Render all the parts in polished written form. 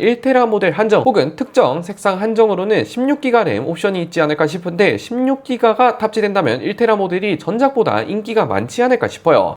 1TB 모델 한정 혹은 특정 색상 한정으로는 16GB 램 옵션이 있지 않을까 싶은데 16GB가 탑재된다면 1TB 모델이 전작보다 인기가 많지 않을까 싶어요.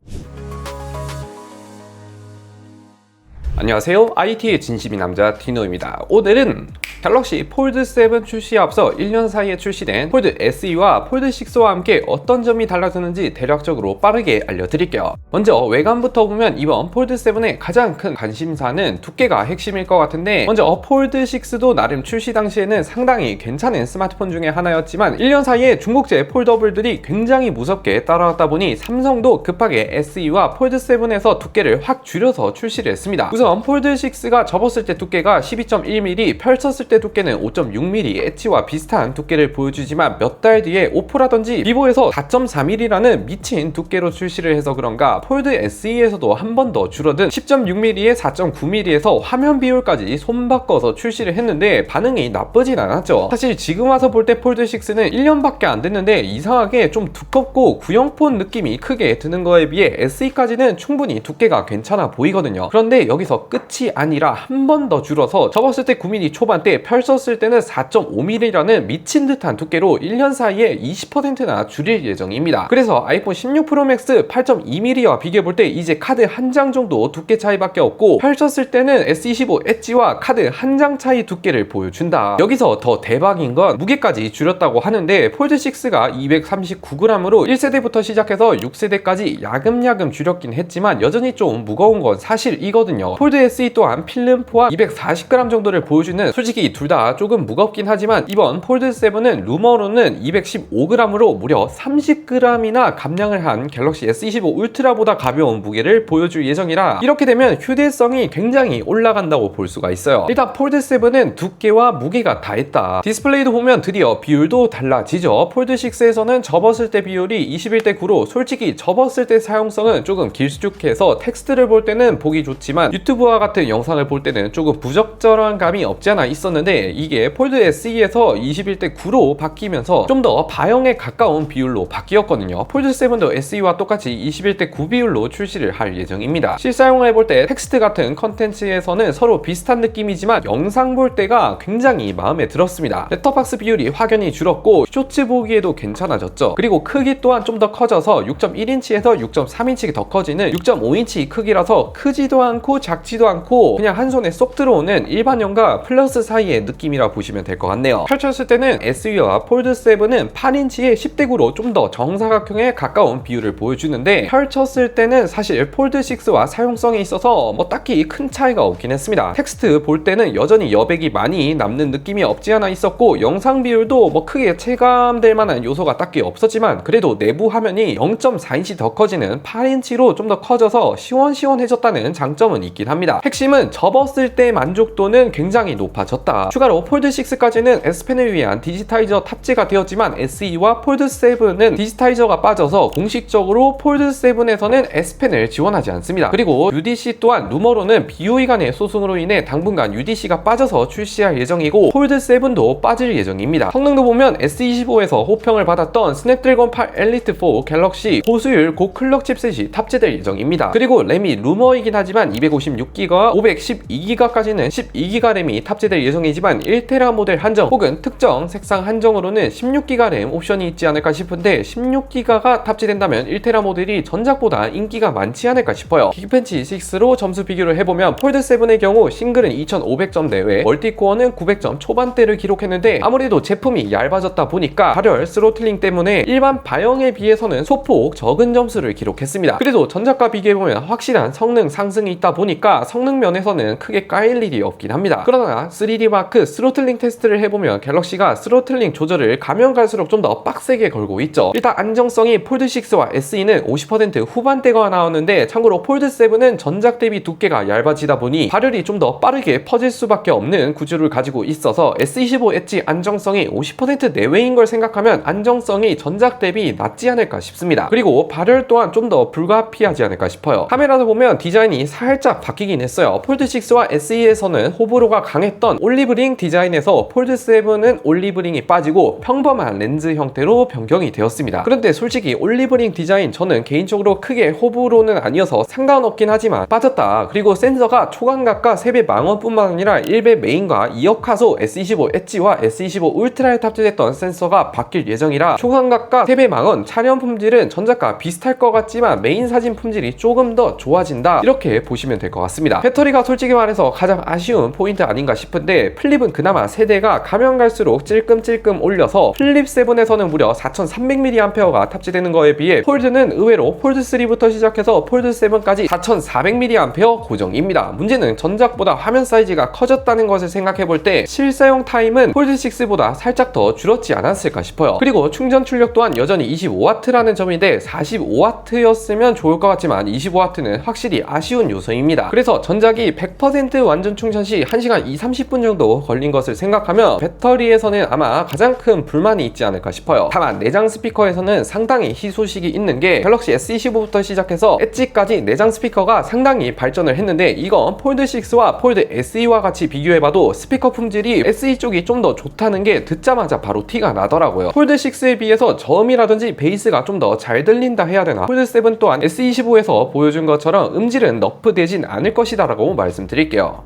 안녕하세요, IT의 진심인 남자 디노입니다. 오늘은 갤럭시 폴드 7 출시에 앞서 1년 사이에 출시된 폴드 SE와 폴드 6와 함께 어떤 점이 달라졌는지 대략적으로 빠르게 알려드릴게요. 먼저 외관부터 보면 이번 폴드 7의 가장 큰 관심사는 두께가 핵심일 것 같은데, 먼저 폴드 6도 나름 출시 당시에는 상당히 괜찮은 스마트폰 중에 하나였지만 1년 사이에 중국제 폴더블들이 굉장히 무섭게 따라왔다 보니 삼성도 급하게 SE와 폴드 7에서 두께를 확 줄여서 출시를 했습니다. 우선 폴드 6가 접었을 때 두께가 12.1mm, 펼쳤을 때 두께는 5.6mm, 엣지와 비슷한 두께를 보여주지만 몇 달 뒤에 오포라든지 비보에서 4.4mm라는 미친 두께로 출시를 해서 그런가 폴드 SE에서도 한 번 더 줄어든 10.6mm에 4.9mm에서 화면 비율까지 손바꿔서 출시를 했는데 반응이 나쁘진 않았죠. 사실 지금 와서 볼 때 폴드 6는 1년밖에 안 됐는데 이상하게 좀 두껍고 구형폰 느낌이 크게 드는 거에 비해 SE까지는 충분히 두께가 괜찮아 보이거든요. 그런데 여기서 끝이 아니라 한 번 더 줄어서 접었을 때 9mm 초반대, 펼쳤을 때는 4.5mm라는 미친 듯한 두께로 1년 사이에 20%나 줄일 예정입니다. 그래서 아이폰 16 프로 맥스 8.2mm와 비교해볼 때 이제 카드 한 장 정도 두께 차이밖에 없고, 펼쳤을 때는 S25 엣지와 카드 한 장 차이 두께를 보여준다. 여기서 더 대박인 건 무게까지 줄였다고 하는데 폴드 6가 239g으로 1세대부터 시작해서 6세대까지 야금야금 줄였긴 했지만 여전히 좀 무거운 건 사실이거든요. 폴드 SE 또한 필름4와 240g 정도를 보여주는, 솔직히 둘 다 조금 무겁긴 하지만 이번 폴드 7은 루머로는 215g으로 무려 30g이나 감량을 한 갤럭시 S25 울트라보다 가벼운 무게를 보여줄 예정이라 이렇게 되면 휴대성이 굉장히 올라간다고 볼 수가 있어요. 일단 폴드 7은 두께와 무게가 다 했다. 디스플레이도 보면 드디어 비율도 달라지죠. 폴드 6에서는 접었을 때 비율이 21대 9로 솔직히 접었을 때 사용성은 조금 길쭉해서 텍스트를 볼 때는 보기 좋지만 유튜브와 같은 영상을 볼 때는 조금 부적절한 감이 없지 않아 있었는데, 이게 폴드 SE에서 21대 9로 바뀌면서 좀 더 바형에 가까운 비율로 바뀌었거든요. 폴드 7도 SE와 똑같이 21대 9 비율로 출시를 할 예정입니다. 실사용을 해볼 때 텍스트 같은 컨텐츠에서는 서로 비슷한 느낌이지만 영상 볼 때가 굉장히 마음에 들었습니다. 셋톱박스 비율이 확연히 줄었고 쇼츠 보기에도 괜찮아졌죠. 그리고 크기 또한 좀 더 커져서 6.1인치에서 6.3인치 더 커지는 6.5인치 크기라서 크지도 않고 작지도 않고 그냥 한 손에 쏙 들어오는 일반형과 플러스 사이의 느낌이라 보시면 될 것 같네요. 펼쳤을 때는 SE와 폴드 7은 8인치에 10대 9로 좀 더 정사각형에 가까운 비율을 보여주는데, 펼쳤을 때는 사실 폴드 6와 사용성에 있어서 뭐 딱히 큰 차이가 없긴 했습니다. 텍스트 볼 때는 여전히 여백이 많이 남는 느낌이 없지 않아 있었고, 영상 비율도 뭐 크게 체감될 만한 요소가 딱히 없었지만 그래도 내부 화면이 0.4인치 더 커지는 8인치로 좀 더 커져서 시원시원해졌다는 장점은 있긴 합니다. 핵심은 접었을 때 만족도는 굉장히 높아졌다. 추가로 폴드 6까지는 S펜을 위한 디지타이저 탑재가 되었지만 SE와 폴드 7은 디지타이저가 빠져서 공식적으로 폴드 7에서는 S펜을 지원하지 않습니다. 그리고 UDC 또한 루머로는 BOE 간의 소송으로 인해 당분간 UDC가 빠져서 출시할 예정이고 폴드 7도 빠질 예정입니다. 성능도 보면 S25에서 호평을 받았던 스냅드래곤 8 엘리트 4 갤럭시 고수율 고클럭 칩셋이 탑재될 예정입니다. 그리고 램이 루머이긴 하지만 256GB와 512GB까지는 12GB 램이 탑재될 예정이지만 1TB 모델 한정 혹은 특정 색상 한정으로는 16GB 램 옵션이 있지 않을까 싶은데 16GB가 탑재된다면 1TB 모델이 전작보다 인기가 많지 않을까 싶어요. 긱벤치 6로 점수 비교를 해보면 폴드 7의 경우 싱글은 2500점 내외, 멀티코어는 900점 초반대를 기록했는데 아무래도 제품이 얇아졌다 보니까 발열 스로틀링 때문에 일반 바형에 비해서는 소폭 적은 점수를 기록했습니다. 그래도 전작과 비교해보면 확실한 성능 상승이 있다 보니까 성능 면에서는 크게 까일 일이 없긴 합니다. 그러나 3D 마크 스로틀링 테스트를 해보면 갤럭시가 스로틀링 조절을 가면 갈수록 좀 더 빡세게 걸고 있죠. 일단 안정성이 폴드 6와 SE는 50% 후반대가 나오는데, 참고로 폴드 7은 전작 대비 두께가 얇아지다 보니 발열이 좀 더 빠르게 퍼질 수밖에 없는 구조를 가지고 있어서 S25 엣지 안정성이 50% 내외인 걸 생각하면 안정성이 전작 대비 낮지 않을까 싶습니다. 그리고 발열 또한 좀 더 불가피하지 않을까 싶어요. 카메라도 보면 디자인이 살짝 바뀌긴 했어요. 폴드6와 SE에서는 호불호가 강했던 올리브링 디자인에서 폴드7은 올리브링이 빠지고 평범한 렌즈 형태로 변경이 되었습니다. 그런데 솔직히 올리브링 디자인 저는 개인적으로 크게 호불호는 아니어서 상관없긴 하지만 빠졌다. 그리고 센서가 초광각과 3배 망원뿐만 아니라 1배 메인과 2억 화소 S25 엣지와 S25 울트라에 탑재됐던 센서가 바뀔 예정이라 초광각과 3배 망원 촬영 품질은 전작과 비슷할 것 같지만 메인 사진 품질이 조금 더 좋아진다, 이렇게 보시면 될 것 같습니다. 배터리가 솔직히 말해서 가장 아쉬운 포인트 아닌가 싶은데 플립은 그나마 세대가 가면 갈수록 찔끔찔끔 올려서 플립7에서는 무려 4300mAh가 탑재되는 거에 비해 폴드는 의외로 폴드3부터 시작해서 폴드7까지 4400mAh 고정입니다. 문제는 전작보다 화면 사이즈가 커졌다는 것을 생각해볼 때 실사용 타임은 폴드6보다 살짝 더 줄었지 않았을까 싶어요. 그리고 충전 출력 또한 여전히 25W라는 점인데 45W였으면 좋을 것 같지만 25W는 확실히 아쉬운 요소입니다. 그래서 전작이 100% 완전 충전 시 1시간 20-30분 정도 걸린 것을 생각하면 배터리에서는 아마 가장 큰 불만이 있지 않을까 싶어요. 다만 내장 스피커에서는 상당히 희소식이 있는 게 갤럭시 S25부터 시작해서 엣지까지 내장 스피커가 상당히 발전을 했는데 이건 폴드6와 폴드 SE와 같이 비교해봐도 스피커 품질이 SE 쪽이 좀 더 좋다는 게 듣자마자 바로 티가 나더라고요. 폴드6에 비해서 저음이라든지 베이스가 좀 더 잘 들린다 해야 되나, 폴드7 또한 S25에서 보여준 것처럼 음질은 너프되진 않을 것이다 라고 말씀드릴게요.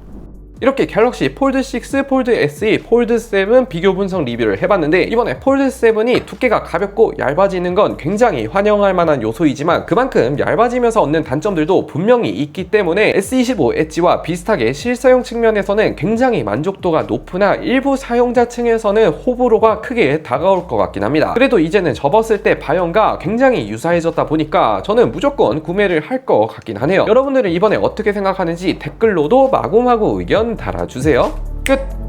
이렇게 갤럭시 폴드6, 폴드 SE, 폴드7 비교 분석 리뷰를 해봤는데 이번에 폴드7이 두께가 가볍고 얇아지는 건 굉장히 환영할 만한 요소이지만 그만큼 얇아지면서 얻는 단점들도 분명히 있기 때문에 S25 엣지와 비슷하게 실사용 측면에서는 굉장히 만족도가 높으나 일부 사용자층에서는 호불호가 크게 다가올 것 같긴 합니다. 그래도 이제는 접었을 때 바형과 굉장히 유사해졌다 보니까 저는 무조건 구매를 할 것 같긴 하네요. 여러분들은 이번에 어떻게 생각하는지 댓글로도 마구마구 의견 달아주세요. 끝!